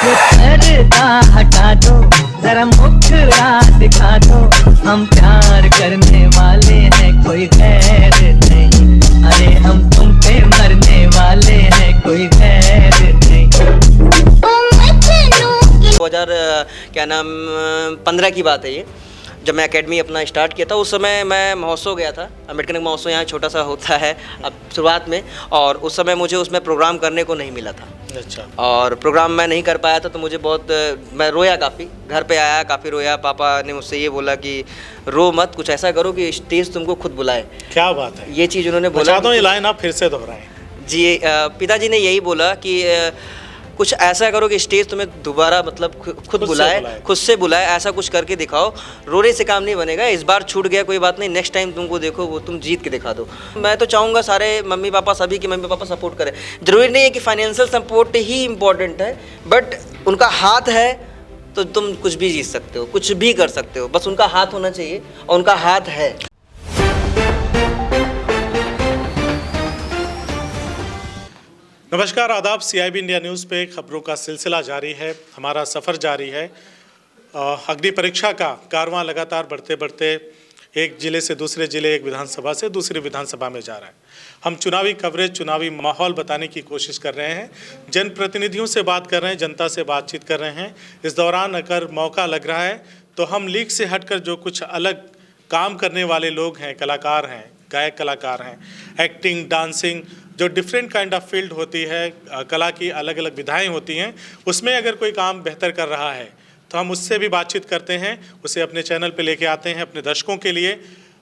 ये पर्दा हटा दो, जरा मुखड़ा दिखा दो, हम प्यार करने वाले हैं, कोई गैर नहीं। अरे हम तुम पे मरने वाले हैं, कोई गैर नहीं। 2000 क्या नाम 15 की बात है ये, जब मैं एकेडमी अपना स्टार्ट किया था। उस समय मैं महोत्सव गया था, अम्बेडकर महोत्सव यहाँ छोटा सा होता है अब शुरुआत में, और उस समय मुझे उसमें प्रोग्राम करने को नहीं मिला था। अच्छा। और प्रोग्राम मैं नहीं कर पाया था, तो मुझे बहुत, मैं रोया काफ़ी, घर पे आया काफ़ी रोया। पापा ने मुझसे ये बोला कि रो मत, कुछ ऐसा करो कि स्टेज तुमको खुद बुलाए। क्या बात है, ये चीज़ उन्होंने बोला। ये लाइन आप फिर से दोहराएं। जी, पिताजी ने यही बोला कि कुछ ऐसा करो कि स्टेज तुम्हें दोबारा मतलब खुद बुलाए, खुद से बुलाए, ऐसा कुछ करके दिखाओ। रोने से काम नहीं बनेगा, इस बार छूट गया कोई बात नहीं, नेक्स्ट टाइम तुमको देखो वो तुम जीत के दिखा दो। मैं तो चाहूँगा सारे मम्मी पापा, सभी के मम्मी पापा सपोर्ट करें। ज़रूरी नहीं है कि फाइनेंशियल सपोर्ट ही इम्पोर्टेंट है, बट उनका हाथ है तो तुम कुछ भी जीत सकते हो, कुछ भी कर सकते हो, बस उनका हाथ होना चाहिए, और उनका हाथ है। नमस्कार, आदाब। CIB इंडिया न्यूज़ पे खबरों का सिलसिला जारी है, हमारा सफ़र जारी है। अग्नि परीक्षा का कारवां लगातार बढ़ते बढ़ते एक ज़िले से दूसरे ज़िले, एक विधानसभा से दूसरी विधानसभा में जा रहा है। हम चुनावी कवरेज, चुनावी माहौल बताने की कोशिश कर रहे हैं, जनप्रतिनिधियों से बात कर रहे हैं, जनता से बातचीत कर रहे हैं। इस दौरान अगर मौका लग रहा है तो हम लीक से हटकर जो कुछ अलग काम करने वाले लोग हैं, कलाकार हैं, गायक कलाकार हैं, एक्टिंग, डांसिंग, जो डिफरेंट काइंड ऑफ फील्ड होती है, कला की अलग अलग विधाएं होती हैं, उसमें अगर कोई काम बेहतर कर रहा है तो हम उससे भी बातचीत करते हैं, उसे अपने चैनल पे लेके आते हैं अपने दर्शकों के लिए,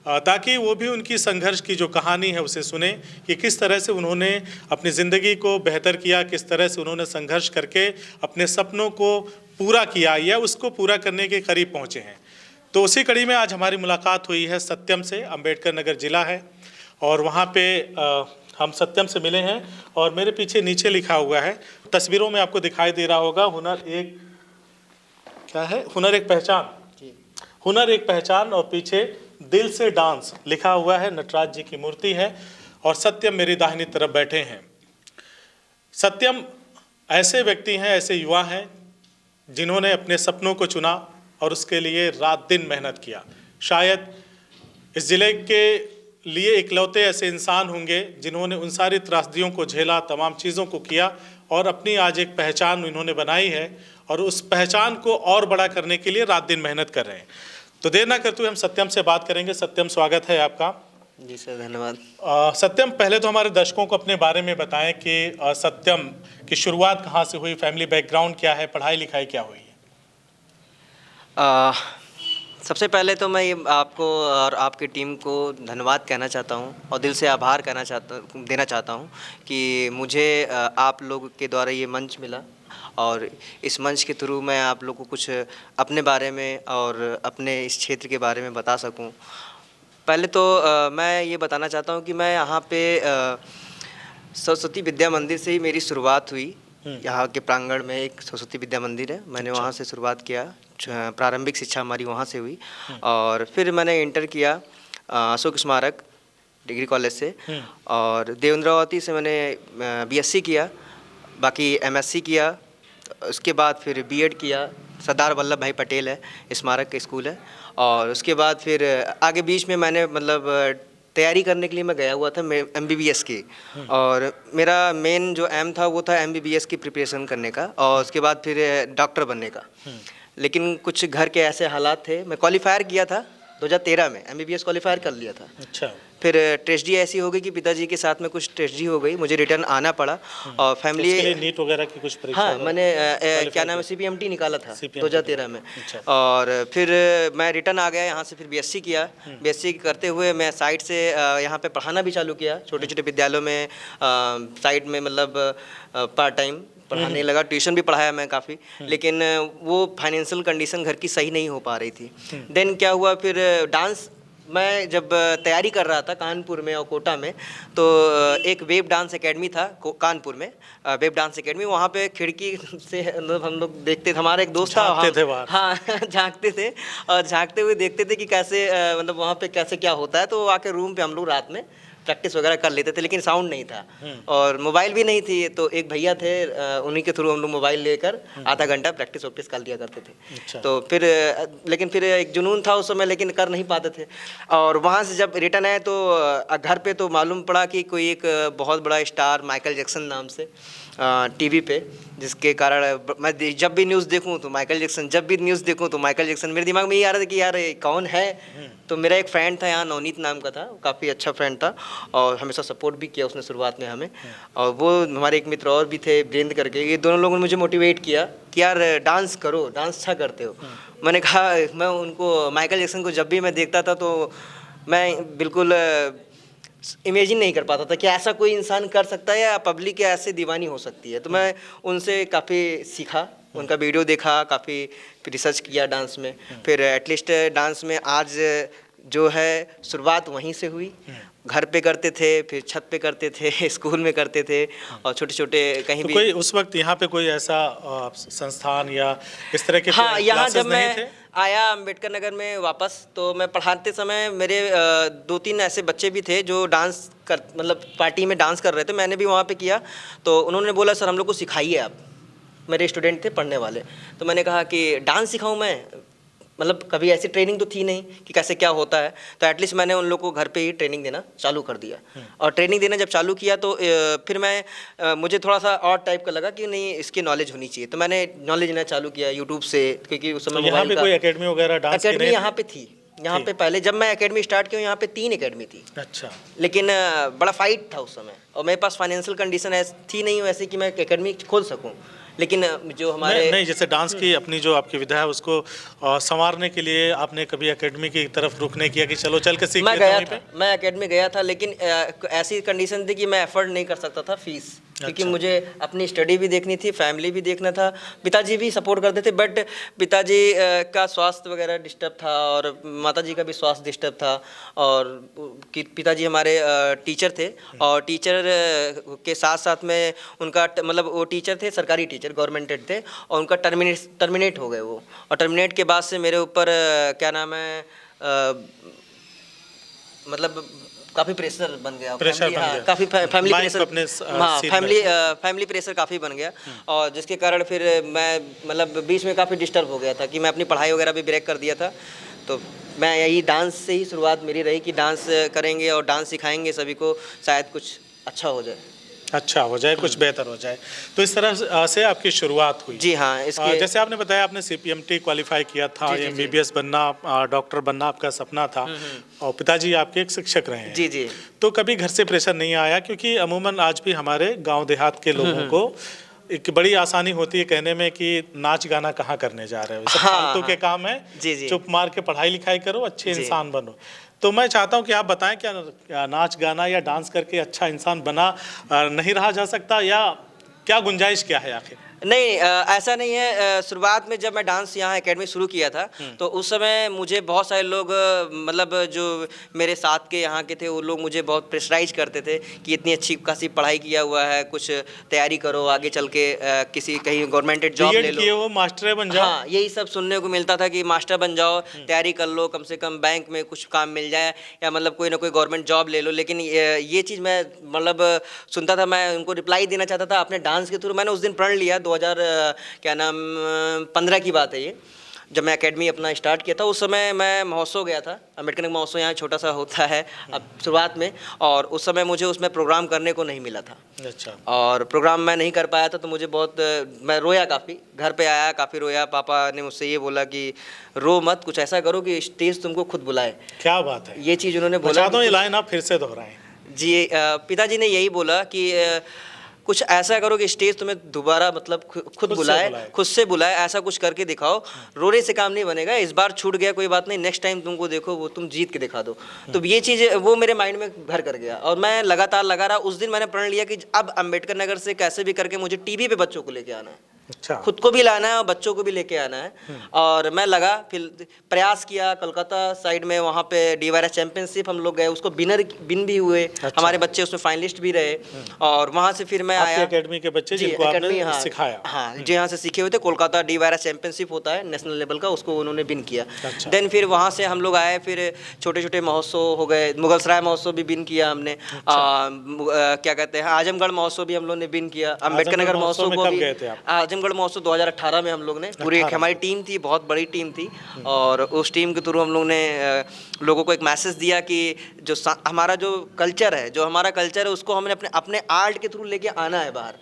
ताकि वो भी उनकी संघर्ष की जो कहानी है उसे सुने कि किस तरह से उन्होंने अपनी ज़िंदगी को बेहतर किया, किस तरह से उन्होंने संघर्ष करके अपने सपनों को पूरा किया या उसको पूरा करने के करीब पहुँचे हैं। तो उसी कड़ी में आज हमारी मुलाकात हुई है सत्यम से। अम्बेडकर नगर जिला है और वहाँ पे हम सत्यम से मिले हैं, और मेरे पीछे नीचे लिखा हुआ है, तस्वीरों में आपको दिखाई दे रहा होगा, हुनर एक क्या है, हुनर एक पहचान, हुनर एक पहचान, और पीछे दिल से डांस लिखा हुआ है। नटराज जी की मूर्ति है और सत्यम मेरी दाहिनी तरफ बैठे हैं। सत्यम ऐसे व्यक्ति हैं, ऐसे युवा हैं जिन्होंने अपने सपनों को चुना और उसके लिए रात दिन मेहनत किया। शायद इस ज़िले के लिए इकलौते ऐसे इंसान होंगे जिन्होंने उन सारी त्रासदियों को झेला, तमाम चीज़ों को किया, और अपनी आज एक पहचान इन्होंने बनाई है, और उस पहचान को और बड़ा करने के लिए रात दिन मेहनत कर रहे हैं। तो देर ना करते हुए हम सत्यम से बात करेंगे। सत्यम, स्वागत है आपका। जी सर, धन्यवाद। सत्यम, पहले तो हमारे दर्शकों को अपने बारे में बताएं कि सत्यम की शुरुआत कहाँ से हुई, फैमिली बैकग्राउंड क्या है, पढ़ाई लिखाई क्या हुई है? सबसे पहले तो मैं ये आपको और आपकी टीम को धन्यवाद कहना चाहता हूँ, और दिल से आभार देना चाहता हूँ कि मुझे आप लोग के द्वारा ये मंच मिला, और इस मंच के थ्रू मैं आप लोग को कुछ अपने बारे में और अपने इस क्षेत्र के बारे में बता सकूँ। पहले तो मैं ये बताना चाहता हूँ कि मैं यहाँ पे सरस्वती विद्या मंदिर से ही मेरी शुरुआत हुई। यहाँ के प्रांगण में एक सरस्वती विद्या मंदिर है, मैंने वहाँ से शुरुआत किया, प्रारंभिक शिक्षा हमारी वहाँ से हुई, और फिर मैंने इंटर किया अशोक स्मारक डिग्री कॉलेज से, और देवेंद्रावती से मैंने BSc किया, बाकी MSc किया, उसके बाद फिर B.Ed किया, सरदार वल्लभ भाई पटेल है स्मारक का स्कूल है, और उसके बाद फिर आगे बीच में मैंने मतलब तैयारी करने के लिए मैं गया हुआ था MBBS की, और मेरा मेन जो एम था वो था MBBS की प्रिपरेशन करने का, और उसके बाद फिर डॉक्टर बनने का। लेकिन कुछ घर के ऐसे हालात थे, मैं क्वालिफायर किया था 2013 में, MBBS क्वालिफायर कर लिया था। अच्छा। फिर ट्रेजेडी ऐसी हो गई कि पिताजी के साथ में कुछ ट्रेजेडी हो गई, मुझे रिटर्न आना पड़ा, और फैमिली उसके लिए नीट वगैरह की कुछ परीक्षा? हाँ, मैंने क्या नाम है CPMT निकाला था 2013 में। अच्छा। और फिर मैं रिटर्न आ गया यहाँ से, फिर BSc किया। BSc करते हुए मैं साइड से यहाँ पे पढ़ाना भी चालू किया, छोटे छोटे विद्यालयों में, साइड में मतलब पार्ट टाइम पढ़ाने लगा, ट्यूशन भी पढ़ाया मैं काफ़ी, लेकिन वो फाइनेंशियल कंडीशन घर की सही नहीं हो पा रही थी। देन क्या हुआ, फिर डांस मैं जब तैयारी कर रहा था कानपुर में और कोटा में, तो एक वेब डांस एकेडमी था कानपुर में, वेब डांस एकेडमी, वहाँ पे खिड़की से मतलब हम लोग देखते थे, हमारा एक दोस्त था, हाँ झांकते थे, और झांकते हुए देखते थे कि कैसे मतलब वहाँ पे कैसे क्या होता है। तो आके रूम पे हम लोग रात में प्रैक्टिस वगैरह कर लेते थे, लेकिन साउंड नहीं था और मोबाइल भी नहीं थी। तो एक भैया थे, उन्हीं के थ्रू हम लोग मोबाइल लेकर आधा घंटा प्रैक्टिस वैक्टिस कर लिया करते थे। अच्छा। तो फिर लेकिन फिर एक जुनून था उस समय, लेकिन कर नहीं पाते थे। और वहाँ से जब रिटर्न आए तो घर पे तो मालूम पड़ा कि कोई एक बहुत बड़ा स्टार माइकल जैक्सन नाम से टीवी पे, जिसके कारण मैं जब भी न्यूज़ देखूं तो माइकल जैक्सन, जब भी न्यूज़ देखूं तो माइकल जैक्सन। मेरे दिमाग में ये आ रहा था कि यार ये कौन है। तो मेरा एक फ्रेंड था यहाँ, नवनीत नाम का था, काफ़ी अच्छा फ्रेंड था और हमेशा सपोर्ट भी किया उसने शुरुआत में हमें। और वो हमारे एक मित्र और भी थे, वीरेंद्र करके, ये दोनों लोगों ने मुझे मोटिवेट किया कि यार डांस करो, डांस अच्छा करते हो। मैंने कहा, मैं उनको माइकल जैक्सन को जब भी मैं देखता था तो मैं बिल्कुल इमेजिन नहीं कर पाता था कि ऐसा कोई इंसान कर सकता है या पब्लिक ऐसे दीवानी हो सकती है। तो मैं उनसे काफ़ी सीखा, उनका वीडियो देखा, काफ़ी रिसर्च किया डांस में। फिर एटलीस्ट डांस में आज जो है शुरुआत वहीं से हुई। घर पे करते थे, फिर छत पे करते थे, स्कूल में करते थे और छोटे छोटे कहीं तो भी। कोई उस वक्त यहाँ पे कोई ऐसा संस्थान या इस तरह के हाँ, यहाँ क्लासेस जब नहीं मैं थे? आया अम्बेडकर नगर में वापस, तो मैं पढ़ाते समय मेरे 2-3 ऐसे बच्चे भी थे जो डांस कर, मतलब पार्टी में डांस कर रहे थे। मैंने भी वहाँ पे किया, तो उन्होंने बोला सर हम लोग को सिखाइए आप। मेरे स्टूडेंट थे पढ़ने वाले। तो मैंने कहा कि डांस सिखाऊं मैं, मतलब कभी ऐसी ट्रेनिंग तो थी नहीं कि कैसे क्या होता है। तो एटलीस्ट मैंने उन लोगों को घर पे ही ट्रेनिंग देना चालू कर दिया। और ट्रेनिंग देना जब चालू किया तो फिर मैं मुझे थोड़ा सा और टाइप का लगा कि नहीं, इसकी नॉलेज होनी चाहिए। तो मैंने नॉलेज लेना चालू किया यूट्यूब से, क्योंकि उस तो समय यहाँ पे मोबाइल कोई का एकेडमी वगैरह डांस की एकेडमी नहीं यहाँ पे थी। यहाँ पे पहले जब मैं एकेडमी स्टार्ट किया यहाँ पे 3 एकेडमी थी। अच्छा। लेकिन बड़ा फाइट था उस समय और मेरे पास फाइनेंशियल कंडीशन ऐसी थी नहीं वैसे कि मैं एक एकेडमी खोल सकूं। लेकिन जो हमारे नहीं, जैसे डांस की अपनी जो आपकी विधा है उसको संवारने के लिए आपने कभी एकेडमी की तरफ रुख नहीं किया कि चलो चल के सीख मैं लेते हैं गया वहीं था, पे? मैं एकेडमी गया था, लेकिन ऐसी कंडीशन थी कि मैं अफोर्ड नहीं कर सकता था फीस, क्योंकि अच्छा। मुझे अपनी स्टडी भी देखनी थी, फैमिली भी देखना था। पिताजी भी सपोर्ट करते थे, बट पिताजी का स्वास्थ्य वगैरह डिस्टर्ब था और माताजी का भी स्वास्थ्य डिस्टर्ब था। और पिताजी हमारे टीचर थे और टीचर के साथ साथ में उनका मतलब वो टीचर थे, सरकारी टीचर, गवर्नमेंटेड थे, और उनका टर्मिनेट हो गए वो। और टर्मिनेट के बाद से मेरे ऊपर क्या नाम है, मतलब काफ़ी प्रेशर बन गया। प्रेशर बन हाँ, गया। काफ़ी फैमिली माइक प्रेशर, अपने हाँ सीट फैमिली प्रेशर काफ़ी बन गया। और जिसके कारण फिर मैं मतलब बीच में काफ़ी डिस्टर्ब हो गया था कि मैं अपनी पढ़ाई वगैरह भी ब्रेक कर दिया था। तो मैं यही डांस से ही शुरुआत मेरी रही कि डांस करेंगे और डांस सिखाएंगे सभी को, शायद कुछ अच्छा हो जाए। अच्छा हो जाए, कुछ बेहतर हो जाए। तो इस तरह से आपकी शुरुआत हुई। जी हाँ, इसके जैसे आपने बताया आपने CPMT क्वालिफाई किया था, जी, जी, जी। MBBS बनना, डॉक्टर बनना आपका सपना था और पिताजी आपके एक शिक्षक रहे हैं। जी जी तो कभी घर से प्रेशर नहीं आया? क्योंकि अमूमन आज भी हमारे गांव देहात के लोगों को एक बड़ी आसानी होती है कहने में कि नाच गाना कहाँ करने जा रहे हो, सब हाँ, फालतू के हाँ। काम है, जी, जी। चुप मार के पढ़ाई लिखाई करो, अच्छे जी। इंसान बनो। तो मैं चाहता हूं कि आप बताएं क्या नाच गाना या डांस करके अच्छा इंसान बना नहीं रहा जा सकता, या क्या गुंजाइश क्या है आखिर? नहीं, ऐसा नहीं है। शुरुआत में जब मैं डांस यहाँ एकेडमी शुरू किया था तो उस समय मुझे बहुत सारे लोग मतलब जो मेरे साथ के यहाँ के थे वो लोग मुझे बहुत प्रेशराइज करते थे कि इतनी अच्छी खासी पढ़ाई किया हुआ है, कुछ तैयारी करो, आगे चल के किसी कहीं गवर्नमेंट जॉब ले बीएड लो। किए हो, मास्टर बन जाओ। हाँ, यही सब सुनने को मिलता था कि मास्टर बन जाओ, तैयारी कर लो, कम से कम बैंक में कुछ काम मिल जाए या मतलब कोई ना कोई गवर्नमेंट जॉब ले लो। लेकिन ये चीज़ मैं मतलब सुनता था, मैं उनको रिप्लाई देना चाहता था अपने डांस के थ्रू। मैंने उस दिन प्रण लिया, 2015 की बात है ये, जब मैं एकेडमी अपना स्टार्ट किया था। उस समय मैं महोत्सव गया था, अम्बेडकर नगर महोत्सव यहाँ छोटा सा होता है अब शुरुआत में, और उस समय मुझे उसमें प्रोग्राम करने को नहीं मिला था। अच्छा। और प्रोग्राम मैं नहीं कर पाया था तो मुझे बहुत, मैं रोया काफ़ी, घर पे आया काफ़ी रोया। पापा ने मुझसे ये बोला कि रो मत, कुछ ऐसा करो कि स्टेज तुमको खुद बुलाए। क्या बात है, ये चीज़ उन्होंने बोला। बता दो ये लाइन आप फिर से दोहराएं। जी, पिताजी ने यही बोला कि कुछ ऐसा करो कि स्टेज तुम्हें दोबारा मतलब खुद बुलाए, खुद से बुलाए, ऐसा कुछ करके दिखाओ। रोने से काम नहीं बनेगा, इस बार छूट गया कोई बात नहीं, नेक्स्ट टाइम तुमको देखो वो तुम जीत के दिखा दो। तो ये चीज़ वो मेरे माइंड में घर कर गया और मैं लगातार लगा रहा। उस दिन मैंने प्रण लिया कि अब अम्बेडकर नगर से कैसे भी करके मुझे टीवी पे बच्चों को लेके आना है। अच्छा। खुद को भी लाना है और बच्चों को भी लेके आना है। और मैं लगा, फिर प्रयास किया कोलकाता साइड में, वहाँ पे DYRS चैंपियनशिप हम लोग गए, उसको विन भी हुए। अच्छा। हमारे बच्चे उसमें फाइनलिस्ट भी रहे। और वहाँ से फिर मैं आपकी आया एकेडमी के बच्चे जी, जिनको एकेडमी, आपने हाँ सिखाया। हाँ जी, यहाँ से सीखे हुए थे। कोलकाता DYRS चैंपियनशिप होता है नेशनल लेवल का, उसको उन्होंने विन किया। अच्छा। देन फिर वहाँ से हम लोग आए, फिर छोटे छोटे महोत्सव हो गए। मुगलसराय महोत्सव भी विन किया हमने। क्या कहते हैं, आजमगढ़ महोत्सव भी हम लोग ने विन किया। अम्बेडकर नगर महोत्सव में को कब भी, गए थे आप? आजमगढ़ महोत्सव 2018 में हम लोग ने, पूरी एक 18 हमारी टीम थी, बहुत बड़ी टीम थी। और उस टीम के थ्रू हम लोग ने लोगों को एक मैसेज दिया कि जो हमारा जो कल्चर है, उसको हमने अपने अपने आर्ट के थ्रू लेके आना है बाहर।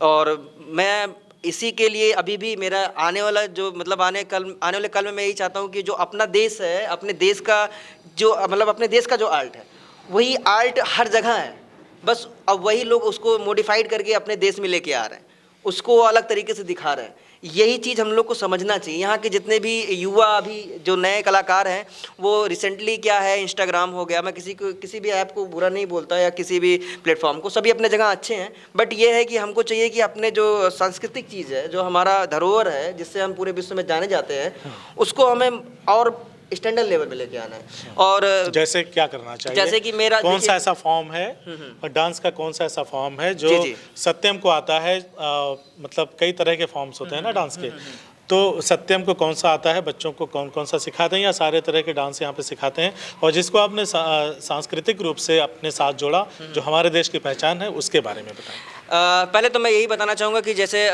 और मैं इसी के लिए अभी भी मेरा आने वाला जो मतलब आने वाले कल में मैं यही चाहता हूँ कि जो अपना देश है, अपने देश का जो मतलब अपने देश का जो आर्ट है, वही आर्ट हर जगह है। बस अब वही लोग उसको मॉडिफाइड करके अपने देश में लेके आ रहे हैं, उसको अलग तरीके से दिखा रहे हैं। यही चीज़ हम लोग को समझना चाहिए। यहाँ के जितने भी युवा अभी जो नए कलाकार हैं, वो रिसेंटली क्या है, इंस्टाग्राम हो गया, मैं किसी भी ऐप को बुरा नहीं बोलता या किसी भी प्लेटफॉर्म को, सभी अपने जगह अच्छे हैं। बट ये है कि हमको चाहिए कि अपने जो सांस्कृतिक चीज़ है, जो हमारा धरोहर है, जिससे हम पूरे विश्व में जाने जाते हैं, उसको हमें और स्टैंडर्ड लेवल पे लेके आना है। और जैसे क्या करना चाहिए? जैसे कि मेरा कौन सा ऐसा फॉर्म है और डांस का कौन सा ऐसा फॉर्म है जो जी। सत्यम को आता है? मतलब कई तरह के फॉर्म्स होते हैं ना डांस के, तो सत्यम को कौन सा आता है, बच्चों को कौन कौन सा सिखाते हैं, या सारे तरह के डांस यहाँ पे सिखाते हैं? और जिसको आपने सांस्कृतिक रूप से अपने साथ जोड़ा, जो हमारे देश की पहचान है, उसके बारे में बताएं। पहले तो मैं यही बताना चाहूँगा कि जैसे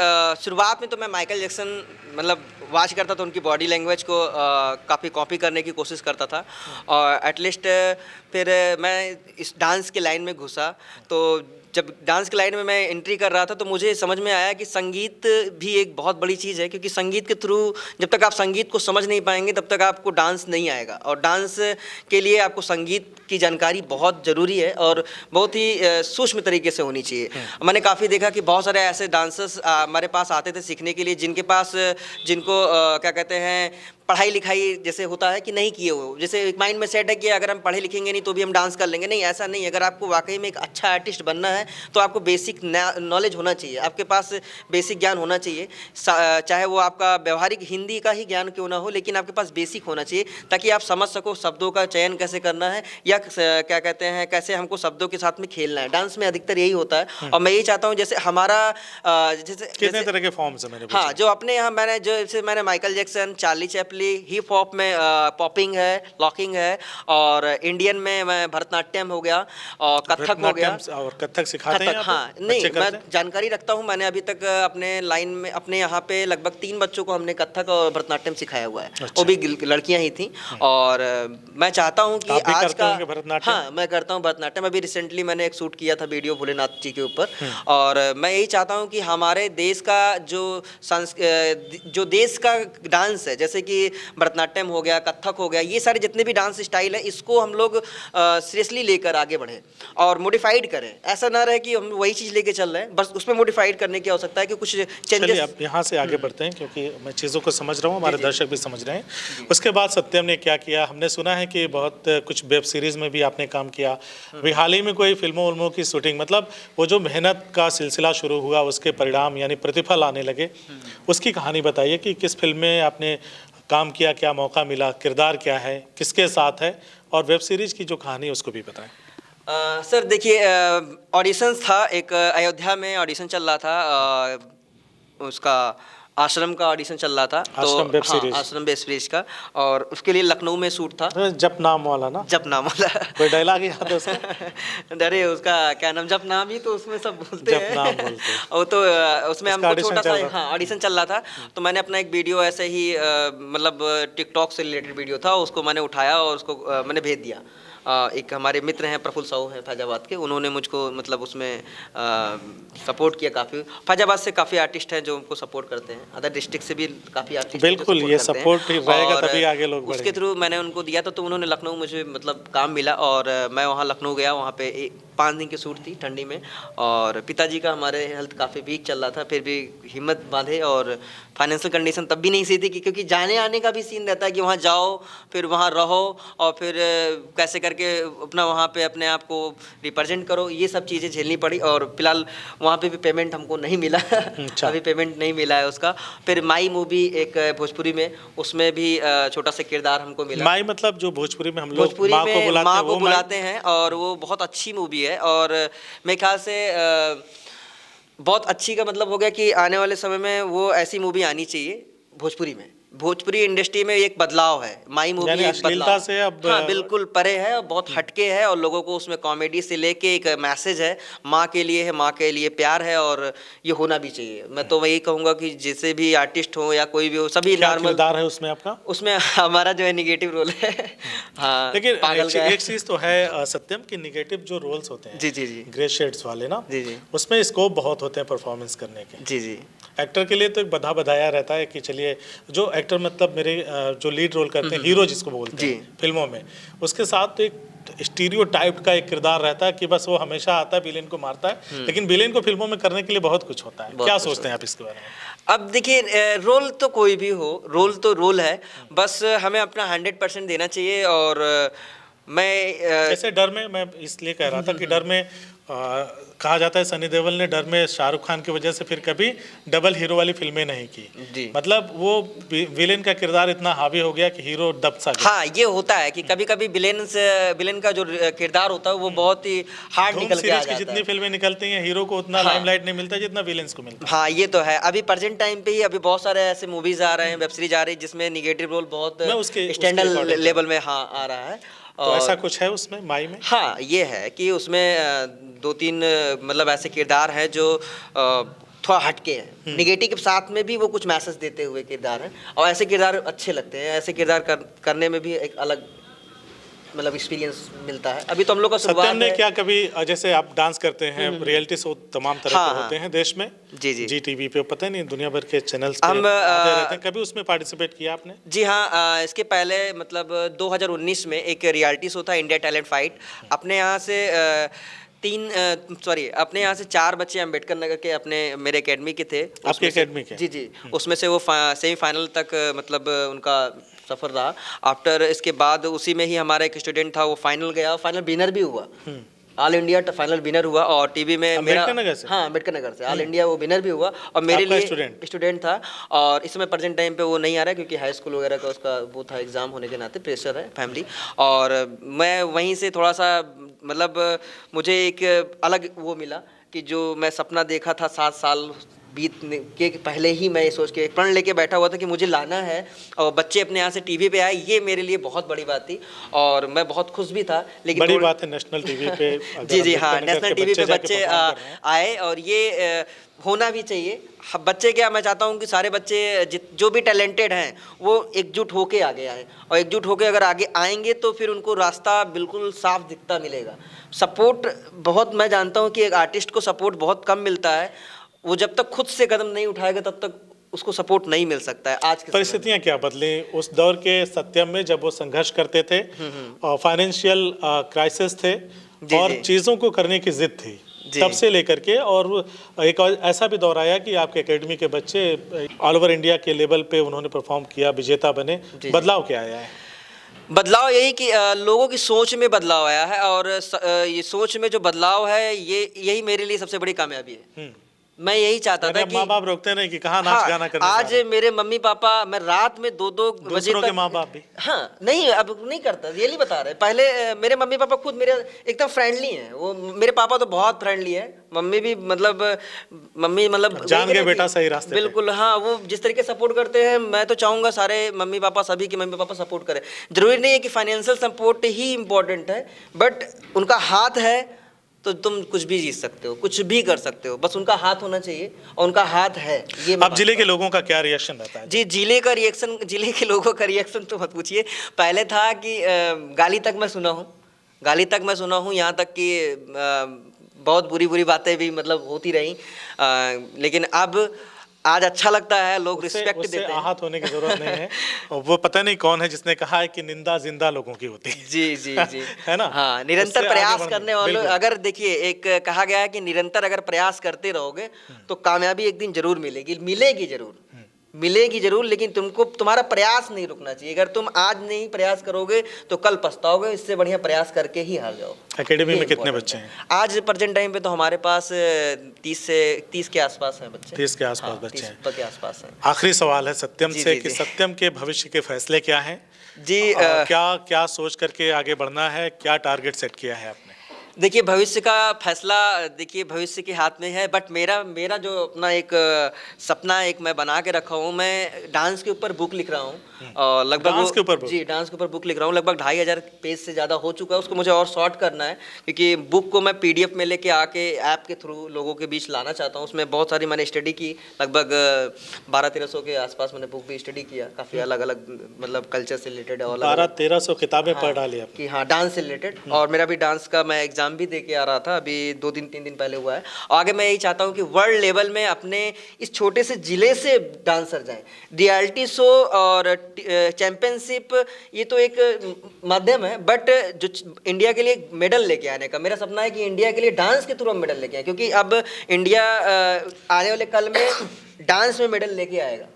शुरुआत में तो मैं माइकल जैक्सन मतलब वॉच करता था, उनकी बॉडी लैंग्वेज को काफ़ी कॉपी करने की कोशिश करता था। और एटलीस्ट फिर मैं इस डांस के लाइन में घुसा, तो जब डांस की लाइन में मैं एंट्री कर रहा था तो मुझे समझ में आया कि संगीत भी एक बहुत बड़ी चीज़ है, क्योंकि संगीत के थ्रू जब तक आप संगीत को समझ नहीं पाएंगे तब तक आपको डांस नहीं आएगा। और डांस के लिए आपको संगीत की जानकारी बहुत ज़रूरी है और बहुत ही सूक्ष्म तरीके से होनी चाहिए। मैंने काफ़ी देखा कि बहुत सारे ऐसे डांसर्स हमारे पास आते थे सीखने के लिए, जिनको क्या कहते हैं, पढ़ाई लिखाई जैसे होता है कि नहीं किए हो, जैसे एक माइंड में सेट है कि अगर हम पढ़े लिखेंगे नहीं तो भी हम डांस कर लेंगे। नहीं, ऐसा नहीं। अगर आपको वाकई में एक अच्छा आर्टिस्ट बनना है तो आपको बेसिक नॉलेज होना चाहिए, आपके पास बेसिक ज्ञान होना चाहिए। चाहे वो आपका व्यवहारिक हिंदी का ही ज्ञान क्यों ना हो, लेकिन आपके पास बेसिक होना चाहिए ताकि आप समझ सको शब्दों का चयन कैसे करना है, या क्या कहते हैं, कैसे हमको शब्दों के साथ में खेलना है। डांस में अधिकतर यही होता है। और मैं यही चाहता हूँ जैसे हमारा कितने तरह के फॉर्म्स हैं? हाँ, जो अपने यहाँ मैंने Michael Jackson, Charlie Chaplin, hip hop में पॉपिंग है, लॉकिंग है, और इंडियन में मैं भरतनाट्यम हो गया और कथक हो गया। और कथक सिखाते हैं? हाँ, नहीं, मैं जानकारी रखता हूँ। मैंने अभी तक अपने लाइन में अपने यहाँ पे लगभग 3 बच्चों को हमने कथक और भरतनाट्यम सिखाया हुआ है। अच्छा। वो भी लड़कियाँ ही थी। और मैं चाहता हूँ कि आज का, हाँ, मैं करता हूँ भरतनाट्यम। अभी रिसेंटली मैंने एक शूट किया था वीडियो भोलेनाथ जी के ऊपर। और मैं यही चाहता हूँ कि हमारे देश का जो देश का डांस है, जैसे कि भरतनाट्यम हो गया, कथक हो गया, ये सारे जितने भी डांस स्टाइल है, इसको हम लोग सीरियसली लेकर आगे बढ़ें और मॉडिफाइड करें। ऐसा ना रहे कि हम वही चीज़ लेके चल रहे हैं, बस उसमें मॉडिफाइड करने की आवश्यकता है कि कुछ चेंजेस। अब यहाँ से आगे बढ़ते हैं क्योंकि मैं चीज़ों को समझ रहा हूँ, हमारे दर्शक भी समझ रहे हैं। उसके बाद सत्यम ने क्या किया? हमने सुना है कि बहुत कुछ वेब सीरीज़ में भी आपने काम किया। अभी हाल ही में कोई फिल्मों की शूटिंग, मतलब वो जो मेहनत का सिलसिला शुरू हुआ, उसके परिणाम यानी प्रतिफल आने लगे, उसकी कहानी बताइए कि किस फिल्म में आपने काम किया, क्या मौका मिला, किरदार क्या है, किसके साथ है, और वेब सीरीज़ की जो कहानी है उसको भी बताएं। सर देखिए, ऑडिशंस था, एक अयोध्या में ऑडिशन चल रहा था, उसका आश्रम का ऑडिशन चल रहा था। आश्रम वेब सीरीज। हाँ, आश्रम वेब सीरीज का, और उसके लिए लखनऊ में शूट था। जप नाम वाला ना? जप नाम वाला। कोई डायलॉग याद है उसका? अरे उसका क्या नाम, जप नाम ही तो उसमें सब बोलते हैं। जप नाम बोलते हैं। वो तो उसमें हमको छोटा सा, हाँ, ऑडिशन चल रहा था। तो मैंने अपना एक वीडियो ऐसे ही मतलब टिकटॉक से रिलेटेड वीडियो था, उसको मैंने उठाया और उसको मैंने भेज दिया। एक हमारे मित्र हैं प्रफुल्ल साहू हैं फैजाबाद के, उन्होंने मुझको मतलब उसमें सपोर्ट किया काफ़ी। फैजाबाद से काफ़ी आर्टिस्ट हैं जो उनको सपोर्ट करते हैं, अदर डिस्ट्रिक्ट से भी काफ़ी आर्टिस्ट। बिल्कुल, ये सपोर्ट रहेगा तभी आगे लोग बढ़ेंगे। उसके थ्रू मैंने उनको दिया था, तो उन्होंने लखनऊ मुझे मतलब काम मिला और मैं वहाँ लखनऊ गया। वहाँ पे 5 दिन की शूट थी ठंडी में, और पिताजी का हमारे हेल्थ काफ़ी वीक चल रहा था, फिर भी हिम्मत बांधे। और फाइनेंशियल कंडीशन तब भी नहीं सही थी, क्योंकि जाने आने का भी सीन रहता है कि वहाँ जाओ, फिर वहाँ रहो, और फिर कैसे करके अपना वहाँ पे अपने आप को रिप्रेजेंट करो, ये सब चीज़ें झेलनी पड़ी। और फिलहाल वहाँ पे भी पेमेंट हमको नहीं मिला अभी पेमेंट नहीं मिला है उसका। फिर माई मूवी एक भोजपुरी में, उसमें भी छोटा सा किरदार हमको मिला। माई मतलब जो भोजपुरी में हम लोग भोजपुरी माँ में माँ को वो बुलाते हैं, और वो बहुत अच्छी मूवी है। और मेरे ख्याल से बहुत अच्छी का मतलब हो गया कि आने वाले समय में वो ऐसी मूवी आनी चाहिए भोजपुरी में। भोजपुरी इंडस्ट्री में एक बदलाव है, माई मूवी यानी एक अश्लीलता बदलाव से अब हाँ बिल्कुल परे है और बहुत हटके है, और लोगों को उसमें कॉमेडी से लेके एक मैसेज है, माँ के लिए है, माँ के लिए प्यार है, और ये होना भी चाहिए। मैं तो वही कहूँगा कि जैसे भी आर्टिस्ट हो या कोई भी हो, सभी क्या नॉर्मल। किरदार है उसमें आपका? उसमें हमारा जो है निगेटिव रोल है हाँ, लेकिन पागल का है। एक चीज तो है सत्यम कि निगेटिव जो रोल्स होते हैं, जी जी जी ग्रे शेड्स वाले ना, जी जी उसमें स्कोप बहुत होते हैं परफॉर्मेंस करने के। जी जी एक्टर के लिए तो एक बधाया रहता है कि चलिए, जो एक्टर मतलब मेरे जो लीड रोल करते हैं, हीरो जिसको बोलते हैं फिल्मों में, उसके साथ तो एक स्टीरियोटाइप का एक किरदार रहता है कि बस वो हमेशा आता है, विलेन को मारता है। लेकिन विलेन को फिल्मों में करने के लिए बहुत कुछ होता है। क्या सोचते हैं आप इसके बारे में? अब देखिए, रोल तो कोई भी हो, रोल तो रोल है, बस हमें अपना 100% देना चाहिए। और मैं जैसे डर में, मैं इसलिए कह रहा था कि डर में कहा जाता है सनी देओल ने डर में शाहरुख खान की वजह से फिर कभी डबल हीरो वाली फिल्में नहीं की। मतलब वो विलेन का किरदार इतना हावी हो गया कि हीरो दब सा गया। हाँ, ये होता है कि कभी कभी विलेन का जो किरदार होता है वो बहुत ही हार्ड निकल के आ जाता है। जितनी फिल्में निकलती हैं, हीरो को उतना लाइमलाइट नहीं मिलता जितना विलेन्स को मिलता है। हाँ, ये तो है। अभी प्रेजेंट टाइम पे ही अभी बहुत सारे ऐसे मूवीज आ रहे हैं, वेब सीरीज आ रही है जिसमें निगेटिव रोल बहुत स्टैंडर्ड लेवल में हाँ आ रहा है। तो ऐसा कुछ है उसमें माई में? हाँ, ये है कि उसमें 2-3 मतलब ऐसे किरदार हैं जो थोड़ा हटके हैं, निगेटिव के साथ में भी वो कुछ मैसेज देते हुए किरदार हैं, और ऐसे किरदार अच्छे लगते हैं। ऐसे किरदार करने में भी एक अलग मतलब एक्सपीरियंस मिलता है। अभी तो हम लोग का शुरुआत सत्यम ने क्या कभी, जैसे आप डांस करते हैं, रियलिटी शो तमाम तरह के होते हैं देश में, जी टीवी पे, पता नहीं दुनिया भर के चैनल्स पे आते रहते हैं, कभी उसमें पार्टिसिपेट किया आपने? जी हाँ, इसके पहले मतलब 2019 में एक रियलिटी शो था, इंडिया टैलेंट फाइट। अपने यहाँ से अपने यहाँ से 4 बच्चे अम्बेडकर नगर के अपने मेरे एकेडमी के थे। आपके एकेडमी के? जी उसमें से वो सेमीफाइनल तक मतलब उनका सफ़र रहा। आफ्टर इसके बाद उसी में ही हमारा एक स्टूडेंट था, वो फाइनल गया, फाइनल विनर भी हुआ, ऑल इंडिया फाइनल विनर हुआ। और टीवी में मेरा हाँ अम्बेडकर नगर से ऑल इंडिया वो विनर भी हुआ, और मेरे लिए स्टूडेंट था। और इस समय प्रेजेंट टाइम पे वो नहीं आ रहा है क्योंकि हाई स्कूल वगैरह का उसका वो था, एग्जाम होने के नाते प्रेशर है फैमिली। और मैं वहीं से थोड़ा सा मतलब मुझे एक अलग वो मिला कि जो मैं सपना देखा था 7 साल बीतने के पहले ही, मैं ये सोच के प्रण लेके बैठा हुआ था कि मुझे लाना है, और बच्चे अपने यहाँ से टीवी पे आए, ये मेरे लिए बहुत बड़ी बात थी और मैं बहुत खुश भी था। लेकिन बड़ी बात है नेशनल टीवी पे जी हाँ, नेशनल टीवी पे बच्चे आए, और ये होना भी चाहिए। बच्चे क्या, मैं चाहता हूँ कि सारे बच्चे जो भी टैलेंटेड हैं वो एकजुट होके आगे आए, और एकजुट होके अगर आगे आएंगे तो फिर उनको रास्ता बिल्कुल साफ दिखता मिलेगा। सपोर्ट बहुत, मैं जानता हूँ कि एक आर्टिस्ट को सपोर्ट बहुत कम मिलता है, वो जब तक खुद से कदम नहीं उठाएगा तब तक उसको सपोर्ट नहीं मिल सकता है। आज की परिस्थितियां क्या बदली उस दौर के सत्यम में जब वो संघर्ष करते थे, और फाइनेंशियल क्राइसिस थे, और चीज़ों को करने की जिद थी तब से लेकर के, और एक ऐसा भी दौर आया कि आपके एकेडमी के बच्चे ऑल ओवर इंडिया के लेवल पे उन्होंने परफॉर्म किया, विजेता बने। बदलाव क्या आया है? बदलाव यही कि लोगों की सोच में बदलाव आया है, और ये सोच में जो बदलाव है यही मेरे लिए सबसे बड़ी कामयाबी है। मैं यही चाहता था कि माँ बाप रोकते नहीं कि कहाँ नाच गाना करने आज मेरे मम्मी पापा, मैं रात में 2-2 बजे तक, माँ बाप भी नहीं अब नहीं करता, ये नहीं बता रहे। पहले मेरे मम्मी पापा खुद मेरे एकदम फ्रेंडली हैं, वो मेरे पापा तो बहुत फ्रेंडली है, मम्मी भी मतलब जान गए बेटा सही रास्ते बिल्कुल। हाँ, वो जिस तरीके सपोर्ट करते हैं, मैं तो चाहूँगा सारे मम्मी पापा, सभी के मम्मी पापा सपोर्ट करें। जरूरी नहीं है कि फाइनेंशियल सपोर्ट ही इम्पोर्टेंट है, बट उनका हाथ है तो तुम कुछ भी जीत सकते हो, कुछ भी कर सकते हो, बस उनका हाथ होना चाहिए, और उनका हाथ है। ये अब जिले के लोगों का क्या रिएक्शन रहता है? जी, जिले के लोगों का रिएक्शन तो मत पूछिए। पहले था कि गाली तक मैं सुना हूँ, यहाँ तक कि बहुत बुरी बातें भी मतलब होती रही, लेकिन अब आज अच्छा लगता है, लोग रिस्पेक्ट देते हैं। आहत होने की जरूरत नहीं है। वो पता नहीं कौन है जिसने कहा है कि निंदा जिंदा लोगों की होती है। जी है ना? हाँ, निरंतर प्रयास करने वाले, अगर देखिए एक कहा गया है कि निरंतर अगर प्रयास करते रहोगे तो कामयाबी एक दिन जरूर मिलेगी जरूर। मिलेगी जरूर, लेकिन तुमको तुम्हारा प्रयास नहीं रुकना चाहिए। अगर तुम आज नहीं प्रयास करोगे तो कल पछताओगे। इससे बढ़िया प्रयास करके ही हार जाओ। एकेडमी ये में कितने important बच्चे है। हैं? आज प्रेजेंट टाइम पे तो हमारे पास 30 के आसपास हैं बच्चे। 30 के आसपास हाँ, बच्चे हैं। 30 के आसपास हैं। आखिरी सवाल है सत्यम जी, से जी, कि जी। सत्यम के भविष्य के फैसले क्या हैं? जी क्या क्या सोच करके आगे बढ़ना है? क्या टारगेट सेट किया है आपने? देखिए, भविष्य का फैसला देखिए भविष्य के हाथ में है, बट मेरा मेरा जो अपना एक सपना एक मैं बना के रखा हूँ। मैं डांस के ऊपर बुक लिख रहा हूँ और लगभग डांस के ऊपर बुक? जी, डांस के ऊपर बुक लिख रहा हूँ। लगभग 2500 पेज से ज़्यादा हो चुका है। उसको मुझे और शॉर्ट करना है, क्योंकि बुक को मैं PDF में लेके आके ऐप के थ्रू लोगों के बीच लाना चाहता हूँ। उसमें बहुत सारी मैंने स्टडी की, लगभग 1200-1300 के आसपास मैंने बुक भी स्टडी किया। काफ़ी अलग अलग मतलब कल्चर से रिलेटेड और 1200-1300 किताबें पढ़ डाली आपने? कि हाँ, डांस से रिलेटेड। और मेरा भी डांस का मैं एग्जाम भी दे के आ रहा था, अभी 2-3 दिन पहले हुआ है। और आगे मैं यही चाहता हूँ कि वर्ल्ड लेवल में अपने इस छोटे से जिले से डांसर जाएं। रियलिटी शो और चैंपियनशिप ये तो एक माध्यम है, बट जो इंडिया के लिए मेडल लेके आने का मेरा सपना है कि इंडिया के लिए डांस के थ्रू हम मेडल लेके आए, क्योंकि अब इंडिया आने वाले कल में डांस में मेडल लेके आएगा।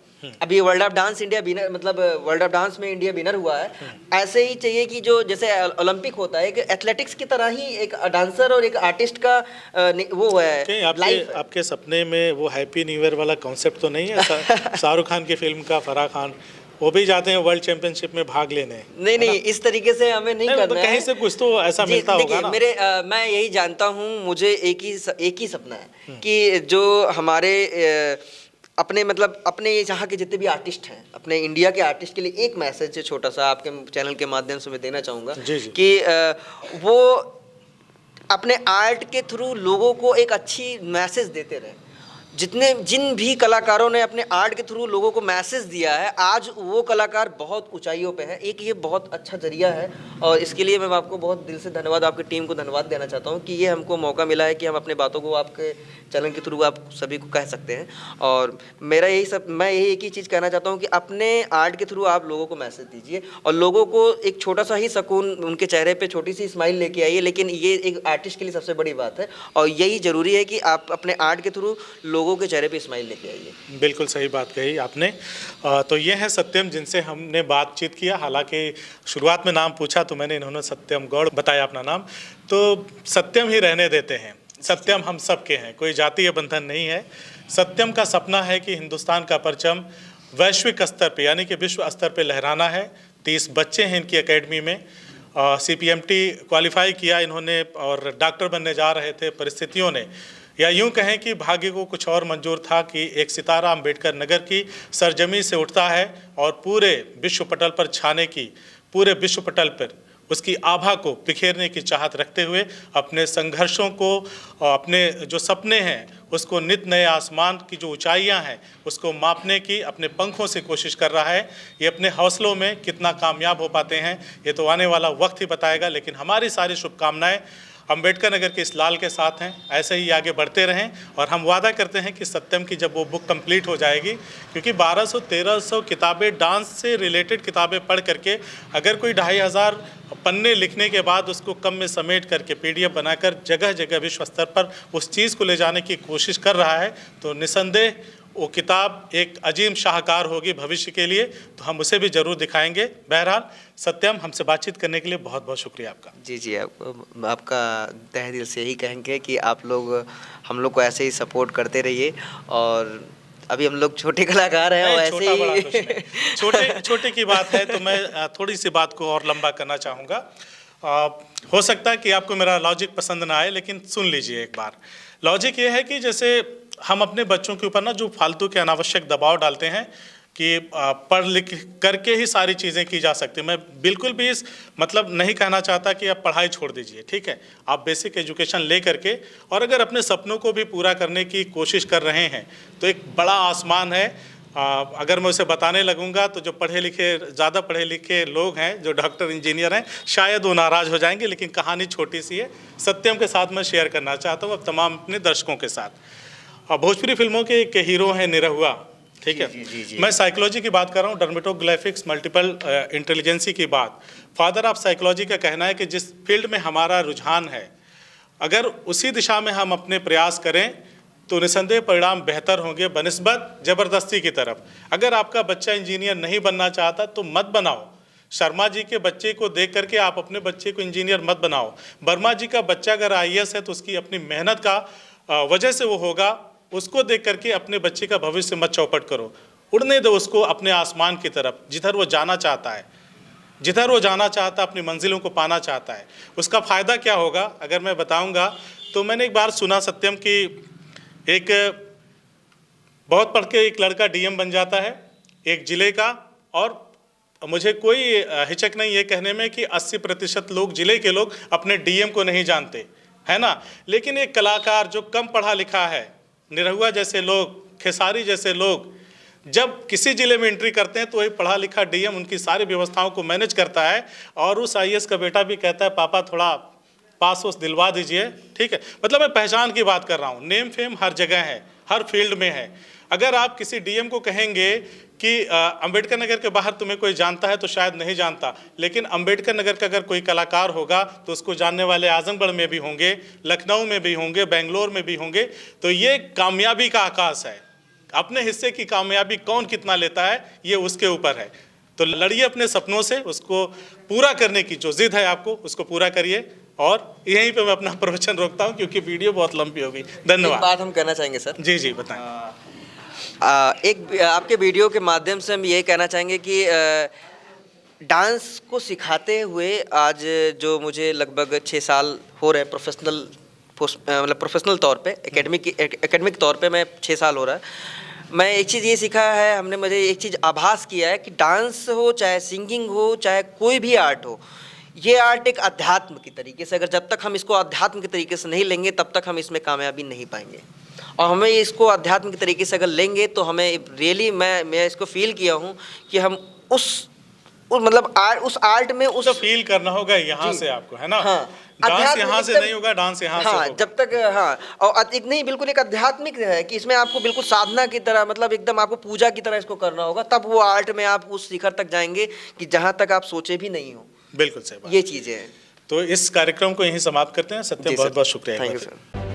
अभी world of dance India winner, मतलब वर्ल्ड ऑफ डांस में इंडिया विनर हुआ है। ऐसे ही चाहिए कि जो जैसे ओलंपिक होता है, एक एथलेटिक्स की तरह ही एक डांसर और एक आर्टिस्ट का वो कहीं है लाइफ। आपके सपने में वो हैप्पी न्यू ईयर वाला कॉन्सेप्ट तो नहीं है? शाहरुख खान की फिल्म का फराह खान वो भी जाते हैं वर्ल्ड चैंपियनशिप में भाग लेने। नहीं, इस तरीके से हमें नहीं करना तो कहीं है। से कुछ तो ऐसा मिलता होगा ना? मेरे मैं यही जानता हूँ, मुझे एक ही सपना है कि जो हमारे अपने मतलब अपने यहाँ के जितने भी आर्टिस्ट हैं, अपने इंडिया के आर्टिस्ट के लिए एक मैसेज छोटा सा आपके चैनल के माध्यम से मैं देना चाहूँगा कि वो अपने आर्ट के थ्रू लोगों को एक अच्छी मैसेज देते रहे। जिन भी कलाकारों ने अपने आर्ट के थ्रू लोगों को मैसेज दिया है, आज वो कलाकार बहुत ऊंचाइयों पे है। एक ये बहुत अच्छा जरिया है, और इसके लिए मैं आपको बहुत दिल से धन्यवाद, आपकी टीम को धन्यवाद देना चाहता हूँ कि ये हमको मौका मिला है कि हम अपने बातों को आपके चैनल के थ्रू आप सभी को कह सकते हैं। और मेरा मैं यही एक ही चीज़ कहना चाहता हूँ कि अपने आर्ट के थ्रू आप लोगों को मैसेज दीजिए और लोगों को एक छोटा सा ही सुकून उनके चेहरे पे छोटी सी स्माइल लेके आइए। लेकिन ये एक आर्टिस्ट के लिए सबसे बड़ी बात है, और यही ज़रूरी है कि आप अपने आर्ट के थ्रू लोगों के चेहरे पे स्माइल लेके आइए। बिल्कुल सही बात कही आपने। तो ये है सत्यम जिनसे हमने बातचीत किया। हालांकि शुरुआत में नाम पूछा तो मैंने इन्होंने सत्यम गौड़ बताया अपना नाम, तो सत्यम ही रहने देते हैं। सत्यम हम सब के हैं, कोई जातीय बंधन नहीं है। सत्यम का सपना है कि हिंदुस्तान का परचम वैश्विक स्तर पे यानी कि विश्व स्तर पे लहराना है। 30 बच्चे हैं इनकी एकेडमी में। CPMT क्वालिफाई किया इन्होंने और डॉक्टर बनने जा रहे थे। परिस्थितियों ने, या यूं कहें कि भाग्य को कुछ और मंजूर था कि एक सितारा अम्बेडकर नगर की सरजमी से उठता है और पूरे विश्व पटल पर छाने की, पूरे विश्व पटल पर उसकी आभा को बिखेरने की चाहत रखते हुए अपने संघर्षों को, अपने जो सपने हैं उसको नित नए आसमान की जो ऊंचाइयां हैं उसको मापने की अपने पंखों से कोशिश कर रहा है। ये अपने हौसलों में कितना कामयाब हो पाते हैं ये तो आने वाला वक्त ही बताएगा। लेकिन हमारी सारी शुभकामनाएं अम्बेडकर नगर के इस लाल के साथ हैं, ऐसे ही आगे बढ़ते रहें। और हम वादा करते हैं कि सत्यम की जब वो बुक कंप्लीट हो जाएगी, क्योंकि 1200-1300 किताबें डांस से रिलेटेड किताबें पढ़ करके अगर कोई 2500 पन्ने लिखने के बाद उसको कम में समेट करके PDF बनाकर जगह जगह विश्व स्तर पर उस चीज़ को ले जाने की कोशिश कर रहा है, तो निसंदेह वो किताब एक अजीम शाहकार होगी भविष्य के लिए। तो हम उसे भी ज़रूर दिखाएंगे। बहरहाल सत्यम, हमसे बातचीत करने के लिए बहुत बहुत शुक्रिया आपका। जी, आपका तहे दिल से यही कहेंगे कि आप लोग हम लोग को ऐसे ही सपोर्ट करते रहिए। और अभी हम लोग छोटे कलाकार हैं और ऐसे ही छोटे की बात है तो मैं थोड़ी सी बात को और लंबा करना चाहूँगा। हो सकता है कि आपको मेरा लॉजिक पसंद ना आए, लेकिन सुन लीजिए एक बार। लॉजिक ये है कि जैसे हम अपने बच्चों के ऊपर ना जो फालतू के अनावश्यक दबाव डालते हैं कि पढ़ लिख करके ही सारी चीज़ें की जा सकती हैं। मैं बिल्कुल भी इस मतलब नहीं कहना चाहता कि आप पढ़ाई छोड़ दीजिए, ठीक है। आप बेसिक एजुकेशन ले करके और अगर अपने सपनों को भी पूरा करने की कोशिश कर रहे हैं तो एक बड़ा आसमान है। अगर मैं उसे बताने लगूंगा तो जो ज़्यादा पढ़े लिखे लोग हैं, जो डॉक्टर इंजीनियर हैं, शायद वो नाराज़ हो जाएंगे। लेकिन कहानी छोटी सी है, सत्यम के साथ मैं शेयर करना चाहता हूँ अब तमाम अपने दर्शकों के साथ। भोजपुरी फिल्मों के एक हीरो हैं निरहुआ, ठीक है। जी। मैं साइकोलॉजी की बात कर रहा हूँ, डर्मेटोग्राफिक्स मल्टीपल इंटेलिजेंसी की बात। फादर ऑफ साइकोलॉजी का कहना है कि जिस फील्ड में हमारा रुझान है, अगर उसी दिशा में हम अपने प्रयास करें तो निसंदेह परिणाम बेहतर होंगे बनिस्बत ज़बरदस्ती की तरफ। अगर आपका बच्चा इंजीनियर नहीं बनना चाहता तो मत बनाओ। शर्मा जी के बच्चे को देख करके आप अपने बच्चे को इंजीनियर मत बनाओ। वर्मा जी का बच्चा अगर IAS है तो उसकी अपनी मेहनत का वजह से वो होगा। उसको देख करके अपने बच्चे का भविष्य मत चौपट करो। उड़ने दो उसको अपने आसमान की तरफ, जिधर वो जाना चाहता है, जिधर वो जाना चाहता है, अपनी मंजिलों को पाना चाहता है। उसका फ़ायदा क्या होगा अगर मैं बताऊंगा तो मैंने एक बार सुना सत्यम कि एक बहुत पढ़ के एक लड़का DM बन जाता है एक ज़िले का, और मुझे कोई हिचक नहीं ये कहने में कि 80% लोग, ज़िले के लोग अपने DM को नहीं जानते, है ना। लेकिन एक कलाकार जो कम पढ़ा लिखा है, निरहुआ जैसे लोग, खेसारी जैसे लोग जब किसी ज़िले में एंट्री करते हैं तो वही पढ़ा लिखा DM उनकी सारी व्यवस्थाओं को मैनेज करता है। और उस IAS का बेटा भी कहता है पापा थोड़ा पास उस दिलवा दीजिए, ठीक है। मतलब मैं पहचान की बात कर रहा हूँ। नेम फेम हर जगह है, हर फील्ड में है। अगर आप किसी DM को कहेंगे कि अंबेडकर नगर के बाहर तुम्हें कोई जानता है तो शायद नहीं जानता, लेकिन अंबेडकर नगर का अगर कोई कलाकार होगा तो उसको जानने वाले आजमगढ़ में भी होंगे, लखनऊ में भी होंगे, बेंगलोर में भी होंगे। तो ये कामयाबी का आकाश है। अपने हिस्से की कामयाबी कौन कितना लेता है ये उसके ऊपर है। तो लड़िए अपने सपनों से, उसको पूरा करने की जो जिद है आपको उसको पूरा करिए। और यहीं पे मैं अपना प्रवचन रोकता हूँ क्योंकि वीडियो बहुत लंबी हो गई। धन्यवाद। एक बात हम कहना चाहेंगे सर। जी जी बताएं। एक आपके वीडियो के माध्यम से हम ये कहना चाहेंगे कि डांस को सिखाते हुए आज जो मुझे लगभग 6 साल हो रहे हैं प्रोफेशनल, मतलब प्रोफेशनल तौर पे, एकेडमिक तौर पे मैं 6 साल हो रहा है। मैं एक चीज़ ये सीखा है, हमने मुझे एक चीज़ आभास किया है कि डांस हो, चाहे सिंगिंग हो, चाहे कोई भी आर्ट हो, ये आर्ट एक अध्यात्म की तरीके से, अगर जब तक हम इसको अध्यात्म के तरीके से नहीं लेंगे तब तक हम इसमें कामयाबी नहीं पाएंगे। और हमें इसको अध्यात्म के तरीके से अगर लेंगे तो हमें रियली मैं इसको फील किया हूँ कि हम उस मतलब उस आर्ट में उस तो फील करना होगा यहाँ से आपको, है ना। हाँ, डांस यहाँ से नहीं होगा, डांस यहाँ से होगा। जब तक और एक नहीं, बिल्कुल एक आध्यात्मिक है कि इसमें आपको बिल्कुल साधना की तरह, मतलब एकदम आपको पूजा की तरह इसको करना होगा, तब वो आर्ट में आप उस शिखर तक जाएंगे कि जहाँ तक आप सोचे भी नहीं हो। बिल्कुल सही बात। ये चीज़ें हैं। तो इस कार्यक्रम को यहीं समाप्त करते हैं। सत्यम बहुत बहुत शुक्रिया। Thank you sir.